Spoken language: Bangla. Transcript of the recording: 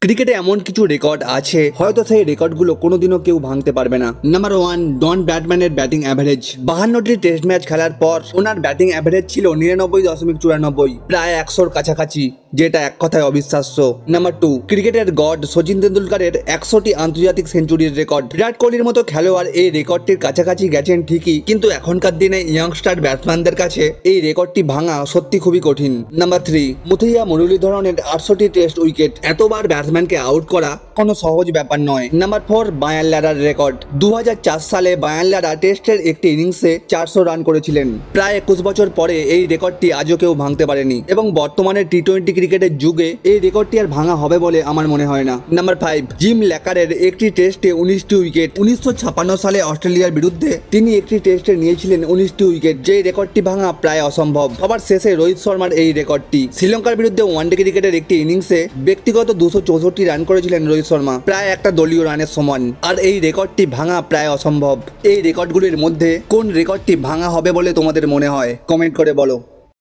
ক্রিকেটে এমন কিছু রেকর্ড আছে হয়তো সেই রেকর্ডগুলো কোনোদিনও কেউ ভাঙতে পারবে না। নাম্বার 1, ডন ব্র্যাডম্যানের ব্যাটিং অ্যাভারেজ। 52টি টেস্ট ম্যাচ খেলার পর ওনার ব্যাটিং অ্যাভারেজ ছিল 99.94, প্রায় 100-র কাছাকাছি, যেটা এক কথায় অবিশ্বাস্য। নাম্বার 2, ক্রিকেটের গড সচিন তেন্ডুলকারের 100টি আন্তর্জাতিক সেঞ্চুরির রেকর্ড। বিরাট কোহলির মতো খেলোয়াড় এই রেকর্ডটির কাছাকাছি গেছেন ঠিকই, কিন্তু এখনকার দিনে ইয়ংস্টার ব্যাটসম্যানদের কাছে এই রেকর্ডটি ভাঙা সত্যি খুবই কঠিন। নাম্বার 3, মুথিয়া মুরলীধরনের 800টি টেস্ট উইকেট। এতবার ব্যাটসম্যানকে আউট করা কোনো সহজ ব্যাপার নয়। নাম্বার 4, বায়ান লারার রেকর্ড। 2004 সালে বায়ান লারা টেস্টের একটি ইনিংসে 400 রান করেছিলেন। প্রায় 21 বছর পরে এই রেকর্ডটি আজও কেউ ভাঙতে পারেনি, এবং বর্তমানে টি-20 ক্রিকেটের যুগে এই রেকর্ডটি আর ভাঙা হবে বলে আমার মনে হয় না। নাম্বার 5, জিম ল্যাকারের একটি টেস্টে 19টি উইকেট। 1956 সালে অস্ট্রেলিয়ার বিরুদ্ধে তিনি একটি টেস্টে নিয়েছিলেন 19টি উইকেট, যে রেকর্ডটি ভাঙা প্রায় অসম্ভব। সবার শেষে রোহিত শর্মার এই রেকর্ডটি। শ্রীলঙ্কার বিরুদ্ধে ওয়ানডে ক্রিকেটের একটি ইনিংসে ব্যক্তিগত 264 রান করেছিলেন রোহিত শর্মা, প্রায় একটা দলীয় রানের সমান, আর এই রেকর্ডটি ভাঙা প্রায় অসম্ভব। এই রেকর্ডগুলির মধ্যে কোন রেকর্ডটি ভাঙা হবে বলে তোমাদের মনে হয়? কমেন্ট করে বলো।